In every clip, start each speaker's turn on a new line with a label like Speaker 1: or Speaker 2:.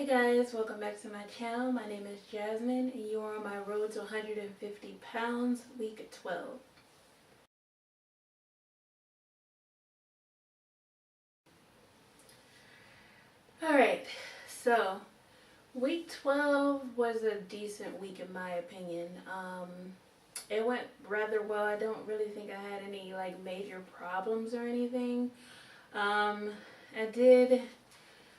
Speaker 1: Hi guys, welcome back to my channel. My name is Jasmine and you are on my road to 150 pounds, week 12. Alright, so week 12 was a decent week in my opinion. It went rather well. I don't really think I had any major problems or anything. I did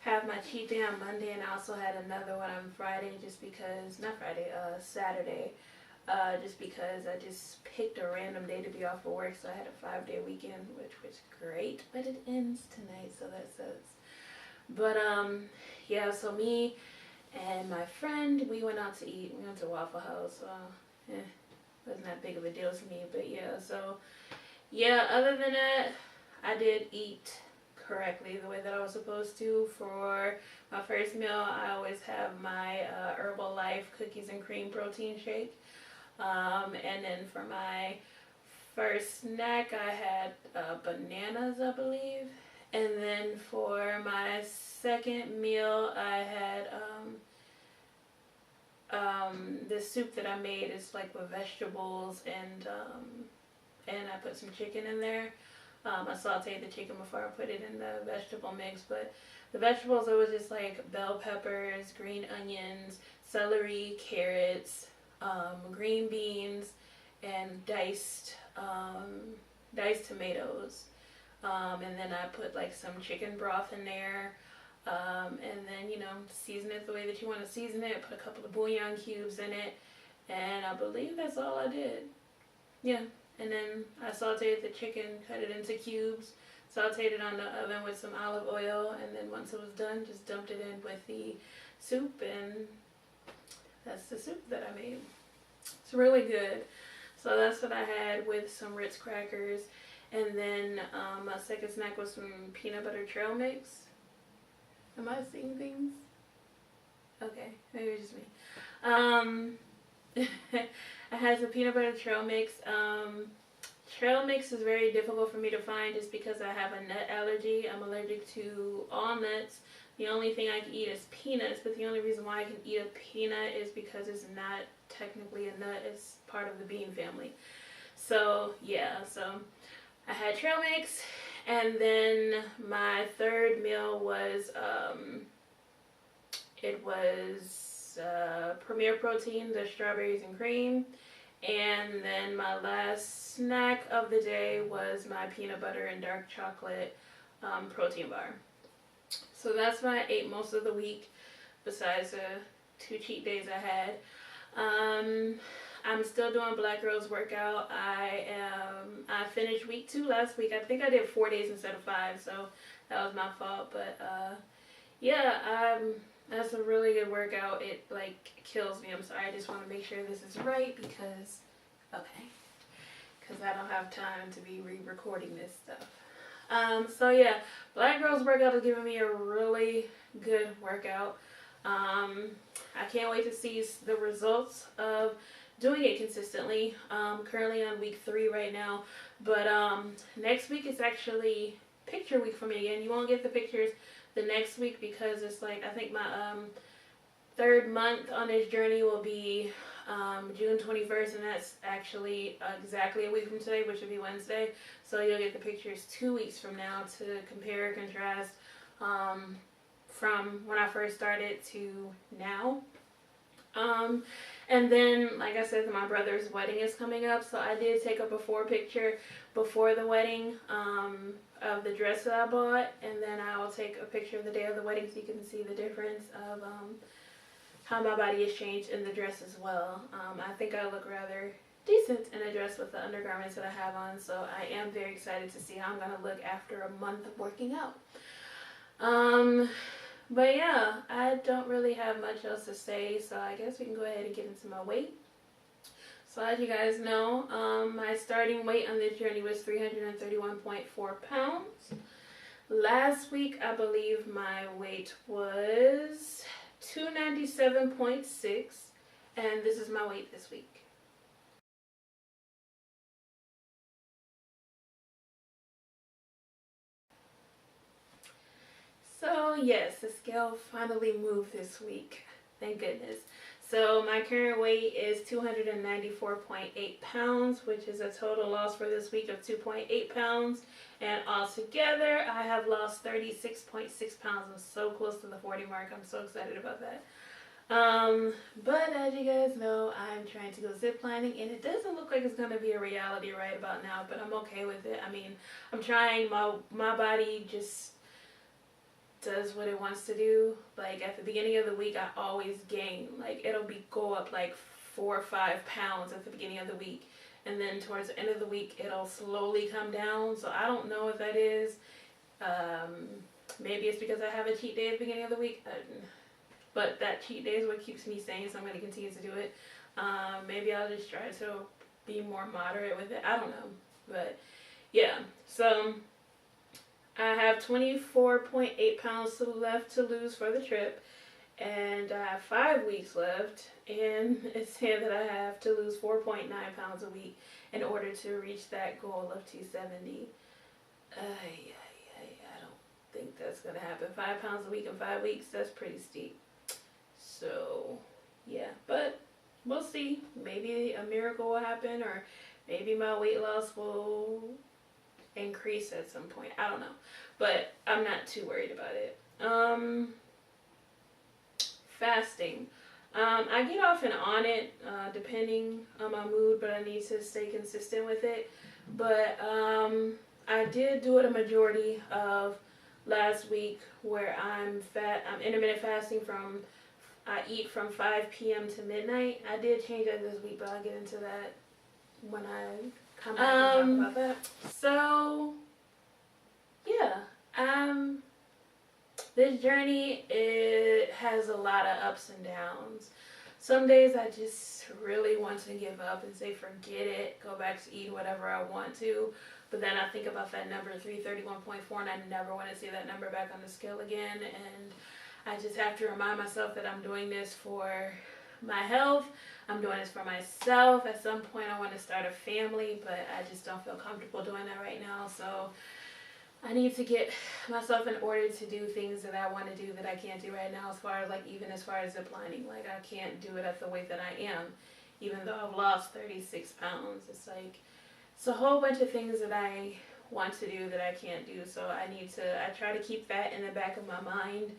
Speaker 1: have my cheat day on Monday, and I also had another one on Friday, Saturday, just because I just picked a random day to be off of work, so I had a 5-day weekend, which was great, but it ends tonight, so that sucks. But, yeah, so me and my friend, we went out to eat. We went to Waffle House, so, wasn't that big of a deal to me, but yeah, so, yeah, other than that, I did eat correctly the way that I was supposed to. For my first meal, I always have my Herbalife cookies and cream protein shake, and then for my first snack I had bananas, I believe, and then for my second meal I had the soup that I made is with vegetables, and I put some chicken in there. I sauteed the chicken before I put it in the vegetable mix, but the vegetables, it was just bell peppers, green onions, celery, carrots, green beans, and diced tomatoes. And then I put some chicken broth in there, and then season it the way that you want to season it. Put a couple of bouillon cubes in it, and I believe that's all I did. Yeah. And then I sauteed the chicken, cut it into cubes, sauteed it on the oven with some olive oil, and then once it was done, just dumped it in with the soup, and that's the soup that I made. It's really good. So that's what I had with some Ritz crackers, and then my second snack was some peanut butter trail mix. Am I seeing things? Okay, maybe it's just me. I had some peanut butter trail mix. Trail mix is very difficult for me to find just because I have a nut allergy. I'm allergic to all nuts. The only thing I can eat is peanuts, but the only reason why I can eat a peanut is because it's not technically a nut. It's part of the bean family. So yeah, so I had trail mix, and then my third meal was Premier Protein, the strawberries and cream. And then my last snack of the day was my peanut butter and dark chocolate protein bar. So that's what I ate most of the week, besides the 2 cheat days I had. I'm still doing Black Girls Workout. I finished week 2 last week. I think I did 4 days instead of 5, so that was my fault. But yeah, that's a really good workout. It kills me. I'm sorry. I just want to make sure this is right because I don't have time to be re-recording this stuff. So yeah, Black Girls Workout is giving me a really good workout. I can't wait to see the results of doing it consistently. Currently on week 3 right now, but next week is actually picture week for me again. You won't get the pictures the next week because it's I think my 3rd month on this journey will be June 21st, and that's actually exactly a week from today, which will be Wednesday. So you'll get the pictures 2 weeks from now to compare and contrast from when I first started to now. And then, like I said, my brother's wedding is coming up, so I did take a before picture before the wedding of the dress that I bought, and then I will take a picture of the day of the wedding so you can see the difference of how my body has changed in the dress as well. I think I look rather decent in a dress with the undergarments that I have on, so I am very excited to see how I'm going to look after a month of working out. But yeah, I don't really have much else to say, so I guess we can go ahead and get into my weight. So as you guys know, my starting weight on this journey was 331.4 pounds. Last week, I believe my weight was 297.6, and this is my weight this week. So yes, the scale finally moved this week. Thank goodness. So my current weight is 294.8 pounds, which is a total loss for this week of 2.8 pounds. And altogether, I have lost 36.6 pounds. I'm so close to the 40 mark. I'm so excited about that. But as you guys know, I'm trying to go ziplining, and it doesn't look like it's going to be a reality right about now, but I'm okay with it. I mean, I'm trying. My body just does what it wants to do. Like at the beginning of the week, I always gain. Like it'll go up like 4 or 5 pounds at the beginning of the week, and then towards the end of the week, it'll slowly come down. So I don't know what that is. Maybe it's because I have a cheat day at the beginning of the week. But that cheat day is what keeps me sane, so I'm going to continue to do it. Maybe I'll just try to be more moderate with it. I don't know. But yeah, so I have 24.8 pounds left to lose for the trip, and I have 5 weeks left, and it's saying that I have to lose 4.9 pounds a week in order to reach that goal of 270. I don't think that's going to happen. 5 pounds a week in 5 weeks, that's pretty steep. So, yeah, but we'll see. Maybe a miracle will happen, or maybe my weight loss will increase at some point. I don't know, but I'm not too worried about it. Fasting. I get off and on it depending on my mood, but I need to stay consistent with it. But I did do it a majority of last week, where I'm intermittent fasting from. I eat from 5 p.m. to midnight. I did change that this week, but I'll get into that when I come back and talk about that. So, yeah. This journey, it has a lot of ups and downs. Some days I just really want to give up and say forget it, go back to eating whatever I want to. But then I think about that number, 331.4, and I never want to see that number back on the scale again. And I just have to remind myself that I'm doing this for my health. I'm doing this for myself. At some point I want to start a family, but I just don't feel comfortable doing that right now. So I need to get myself in order to do things that I want to do that I can't do right now, as far as even as far as ziplining. Like I can't do it at the weight that I am, even though I've lost 36 pounds. It's a whole bunch of things that I want to do that I can't do. So I try to keep that in the back of my mind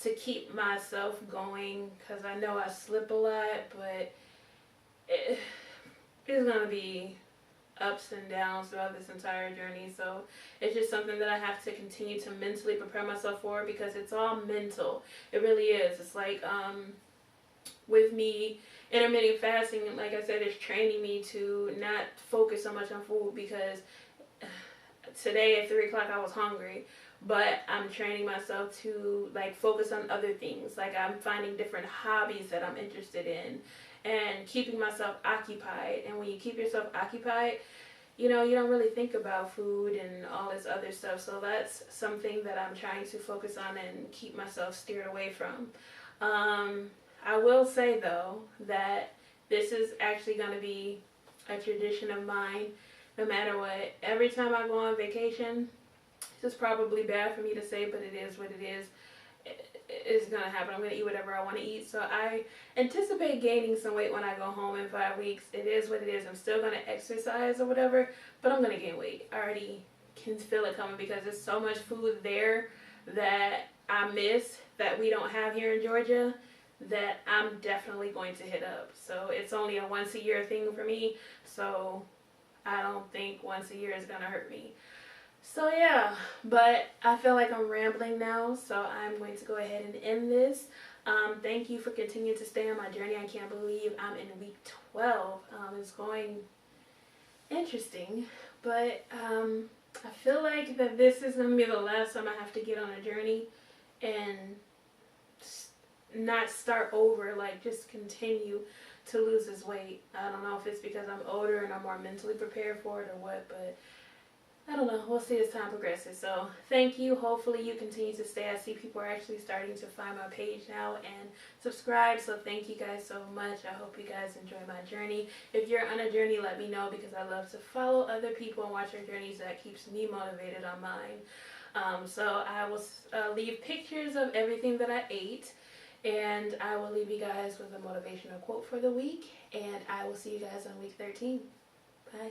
Speaker 1: to keep myself going, because I know I slip a lot, but it's going to be ups and downs throughout this entire journey. So it's just something that I have to continue to mentally prepare myself for, because it's all mental. It really is. It's like with me, intermittent fasting, like I said, is training me to not focus so much on food, because today at 3 o'clock I was hungry. But I'm training myself to focus on other things. Like I'm finding different hobbies that I'm interested in and keeping myself occupied. And when you keep yourself occupied, you don't really think about food and all this other stuff. So that's something that I'm trying to focus on and keep myself steered away from. I will say though that this is actually going to be a tradition of mine no matter what. Every time I go on vacation, this is probably bad for me to say, but it is what it is. It's going to happen. I'm going to eat whatever I want to eat. So I anticipate gaining some weight when I go home in 5 weeks. It is what it is. I'm still going to exercise or whatever, but I'm going to gain weight. I already can feel it coming, because there's so much food there that I miss that we don't have here in Georgia that I'm definitely going to hit up. So it's only a once a year thing for me. So I don't think once a year is going to hurt me. So yeah, but I feel like I'm rambling now, so I'm going to go ahead and end this. Thank you for continuing to stay on my journey. I can't believe I'm in week 12. It's going interesting, but I feel like that this is going to be the last time I have to get on a journey and not start over, just continue to lose this weight. I don't know if it's because I'm older and I'm more mentally prepared for it or what, but I don't know. We'll see as time progresses. So thank you. Hopefully you continue to stay. I see people are actually starting to find my page now and subscribe. So thank you guys so much. I hope you guys enjoy my journey. If you're on a journey, let me know, because I love to follow other people and watch their journeys. That keeps me motivated on mine. So I will leave pictures of everything that I ate, and I will leave you guys with a motivational quote for the week, and I will see you guys on week 13. Bye.